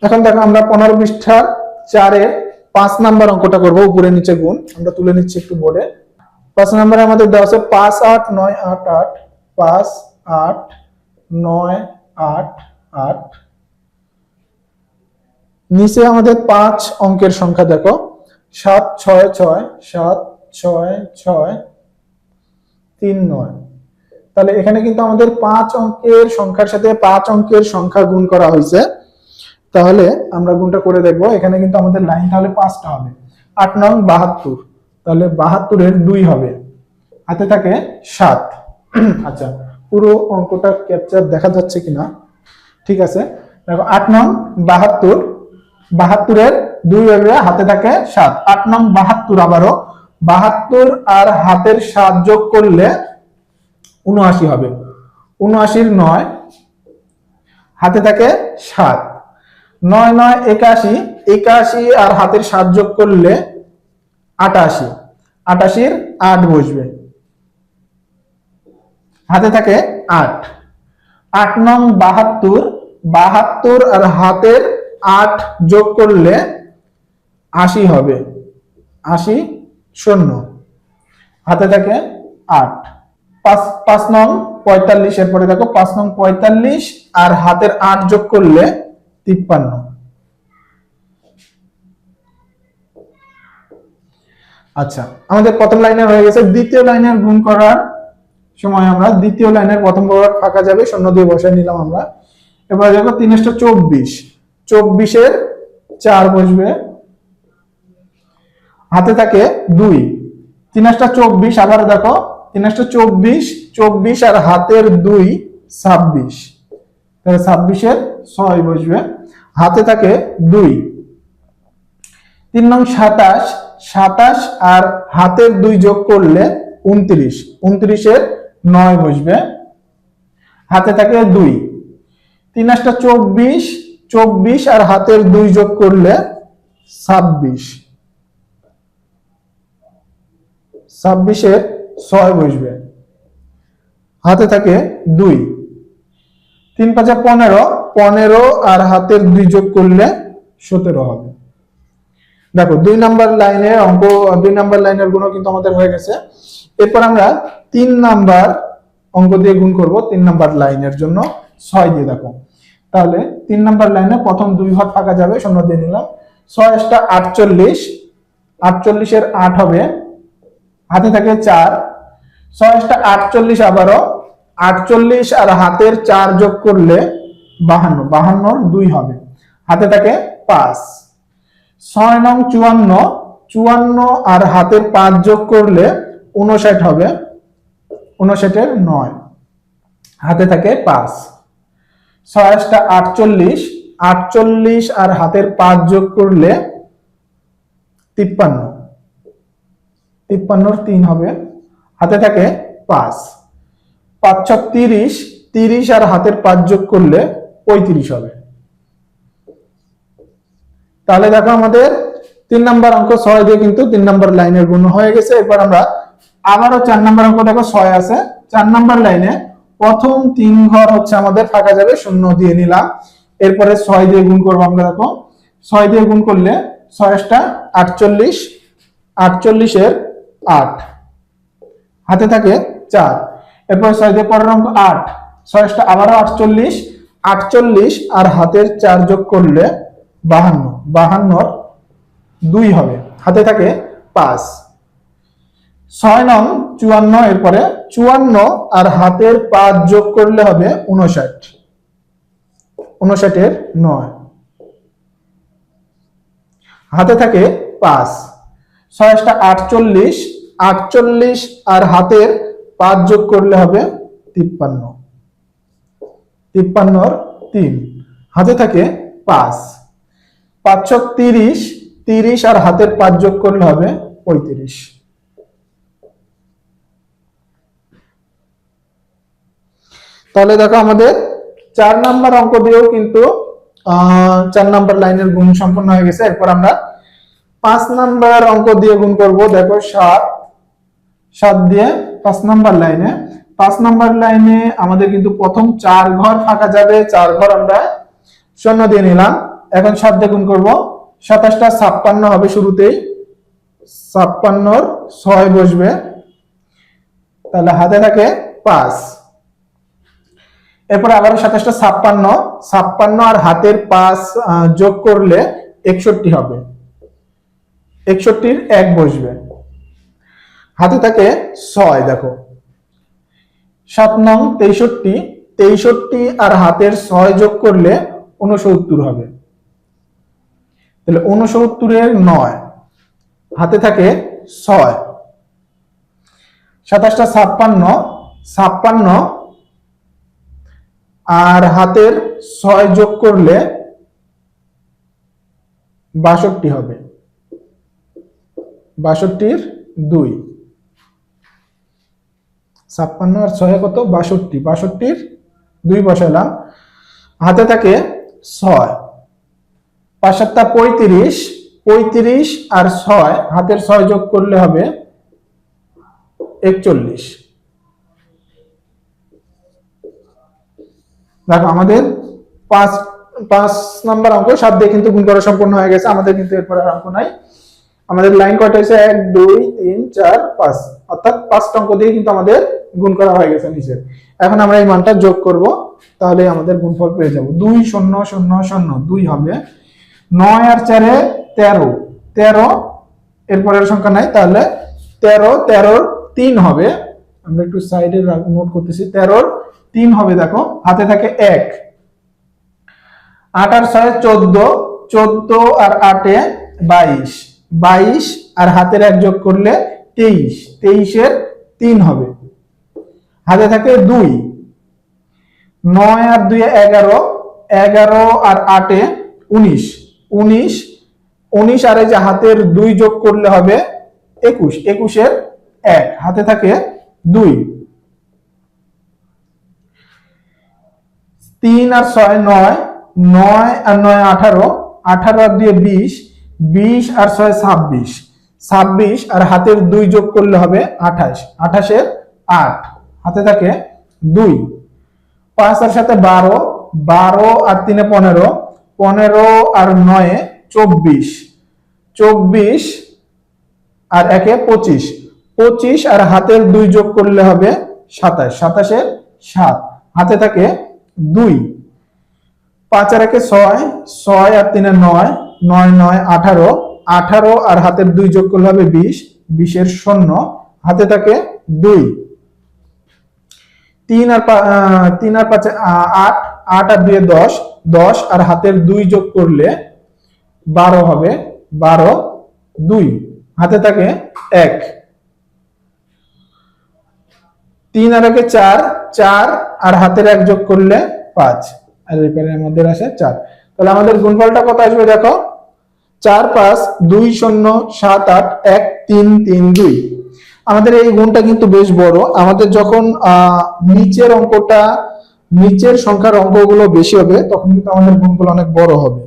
এখন দেখো আমরা 15 পৃষ্ঠার 4-এর 5 নাম্বার অঙ্কটা করব, উপরে নিচে গুণ। আমরা তুলে নিচ্ছি একটু বোর্ডে। 5 নম্বরে আমাদের দেওয়া আছে 5 8 9 8 8, 5 8 9 8 8। নিচে আমাদের 5 অঙ্কের সংখ্যা দেখো 7 6 6 7 6 6 3 9। তাহলে এখানে কিন্তু আমাদের 5 অঙ্কের সংখ্যার সাথে 5 অঙ্কের সংখ্যা গুণ করা হয়েছে। তাহলে আমরা গুণটা করে দেখব। এখানে কিন্তু আমাদের লাইন তাহলে 5টা হবে। 8 নং 72, তাহলে 72 এর 2 হবে, হাতে থাকে 7। আচ্ছা, পুরো অঙ্কটা ক্যাপচার দেখা যাচ্ছে কিনা, ঠিক আছে। দেখো 8 নং 72, 72 এর 2 হবে, হাতে থাকে 7। 8 নং 72, আবারও 72 আর হাতের 7 যোগ করলে 79 হবে। 79 এর 9, হাতে থাকে 7। 9 9 81, 81 আর হাতের 7 যোগ করলে 88। 88 এর 8 বসবে, হাতে থাকে 8। 8 নং 72, 72 আর হাতের 8 যোগ করলে 80 হবে। 80 শূন্য, হাতে থাকে 8। 5 নং 45, এরপরে দেখো 5 নং 45 আর হাতের 8 যোগ করলে 53। আচ্ছা, আমাদের প্রথম লাইনে হয়ে গেছে। দ্বিতীয় লাইনের গুণ করার সময় আমরা দ্বিতীয় লাইনের প্রথম বর্গ ফাঁকা যাবে, শূন্য দিয়ে বসাই নিলাম আমরা। এবার দেখো 3 * 24, 24 এর 4 বসবে, হাতে থাকে 2। 3 * 24, আবার দেখো 3 * 24, 24 আর হাতের 2 26, তাহলে 26 এর 6 বসবে, হাতে থাকে 2। 3 নং 27, 27 আর হাতের 2 যোগ করলে 29, 29 এর 9 বসবে, হাতে থাকে 2। 3 * 24, 24 আর হাতের 2 যোগ করলে 26, 26 এর 6 বসবে, হাতে থাকে 2। 3 × 5 = 15, 15 আর হাতের 2 যোগ করলে 17 হবে। দেখো 2 নাম্বার লাইনের অঙ্ক, 2 নাম্বার লাইনের গুণ কিন্তু আমাদের হয়ে গেছে। এরপর আমরা 3 নাম্বার অঙ্ক দিয়ে গুণ করব। 3 নাম্বার লাইনের জন্য 6 দিয়ে দেখো। তাহলে 3 নাম্বার লাইনে প্রথম 2 ঘর ফাঁকা যাবে, শূন্য দিয়ে নিলাম। 6 * 48, 48 এর 8 হবে, হাতে থাকে 4। 6 * 48, আবারও 48 আর হাতের 4 যোগ করলে 52, 52 এর 2 হবে, হাতে থাকে 5। 6 নং 54, 54 আর হাতের 5 যোগ করলে 59 হবে, 59 এর 9, হাতে থাকে 5। 6 * 48, 48 আর হাতের 5 যোগ করলে 53, 53 এর 3 হবে, হাতে থাকে 5। 5 × 6 = 30, 30 আর হাতের 5 যোগ করলে 35 হবে। তাহলে দেখো আমাদের 3 নাম্বার অঙ্ক 6 দিয়ে কিন্তু 3 নাম্বার লাইনের গুণ হয়ে গেছে। এরপর আমরা আবারও 4 নাম্বার অঙ্ক দেখো 6 আছে। 4 নাম্বার লাইনে প্রথম 3 ঘর হচ্ছে আমাদের ফাঁকা যাবে, শূন্য দিয়ে নিলাম। এরপরে 6 দিয়ে গুণ করব আমরা। দেখো 6 দিয়ে গুণ করলে 6 * 48, 48 এর 8, হাতে থাকে 4। এরপর 6 দিয়ে পরের অঙ্ক 8, 6 আবারও 48, 48 আর হাতের 4 যোগ করলে 52, 52 এর 2 হবে, হাতে থাকে 5। 6 নং 54, এরপরে 54 আর হাতের 5 যোগ করলে হবে 59, 59 এর 9, হাতে থাকে 5। 6 * 48, 48 আর হাতের 5 যোগ করলে হবে 53, 53 এর 3, হাতে থাকে 5। 5 × 6 = 30, 30 আর হাতের 5 যোগ করলে হবে 35। তাহলে দেখো আমাদের 4 নাম্বার অঙ্ক দিয়েও কিন্তু 4 নাম্বার লাইনের গুণ সম্পন্ন হয়ে গেছে। এরপর আমরা 5 নাম্বার অঙ্ক দিয়ে গুণ করব। দেখো 7, 7 দিয়ে 5 নাম্বার লাইনে, 5 নাম্বার লাইনে আমাদের কিন্তু প্রথম 4 ঘর ফাঁকা যাবে, 4 ঘর আমরা শূন্য দিয়ে নিলাম। এখন 7 দিয়ে গুণ করবো, 27টা 56 হবে শুরুতেই, 56 6 বসবে, তাহলে হাতে থাকে 5। এরপরে আবার 27টা 56 আর হাতের 5 যোগ করলে 61 হবে, 61 1 বসবে, হাতে থাকে 6। দেখো 7 নং 63 আর হাতের 6 যোগ করলে 69 হবে, তাহলে 69 9, হাতে থাকে 6। 27টা 56 আর হাতের 6 যোগ করলে 62 হবে, 62 2, 56 আর 6 কত 62, 62 2 বসালাম, হাতে থাকে 6। 5 7 35 আর 6 হাতের 6 যোগ করলে হবে 41। দেখো আমাদের 5 নাম্বার অঙ্ক 7 দিয়ে কিন্তু গুণ করা সম্পূর্ণ হয়ে গেছে, আমাদের কিন্তু এরপরে আর অঙ্ক নাই। আমাদের লাইন কয়টা হয়েছে 1 2 3 4 5, অর্থাৎ 5টা অঙ্ক দিয়ে কিন্তু আমাদের গুণ করা হয়ে গেছে নিচে। এখন আমরা এই মানটা যোগ করব, তাহলে আমাদের গুণফল পেয়ে যাব। 2 0 0 0 2 হবে, 9 আর 4 এ 13, 13 এরপরের সংখ্যা নাই, তাহলে 13 13 3 হবে। আমরা একটু সাইডে নোট করতেছি, 13 3 হবে। দেখো হাতে থাকে 1। 8 আর 6 14, 14 আর 8 এ 22, 22 আর হাতের 1 যোগ করলে 23, 23 এর 3 হবে, হাতে থাকে 2। 9 আর 2 এ 11, 11 আর 8 এ 19, 19, 19 আর এই যে হাতের 2 যোগ করলে হবে 21, 21 এর 1, হাতে থাকে 2। 3 আর 6 9, 9 আর 9 18, 18 আর 2 20, 20 আর 6 26, 26 আর হাতের 2 যোগ করলে হবে 28, 28 এর 8, হাতে থাকে 2। 5 আর 7 12, 12 আর 3 15, 15 আর 9 24, 24 আর 1 25, 25 আর হাতের 2 যোগ করলে হবে 27, 27 এর 7, হাতে থাকে 2। 5 আর 1 6, 6 আর 3 9, 9 9 18, 18 আর হাতের 2 যোগ করলে হবে 20, 20 এর 0, হাতে থাকে 2। 3 আর 5 8, 8 আর 2 10, 10 আর হাতের 2 যোগ করলে 12 হবে, 12 2, হাতে থাকে 1। 3 আর 1 4, 4 আর হাতের 1 যোগ করলে 5, আর এরপরে আমাদের আসে 4। তাহলে আমাদের গুণফলটা কত আসবে দেখো, 4 5 2 0 7 8 1 3 3 2। আমাদের এই গুণটা কিন্তু বেশ বড়, আমাদের যখন নিচের সংখ্যার অঙ্কগুলো বেশি হবে তখন কিন্তু আমাদের গুণগুলো অনেক বড় হবে।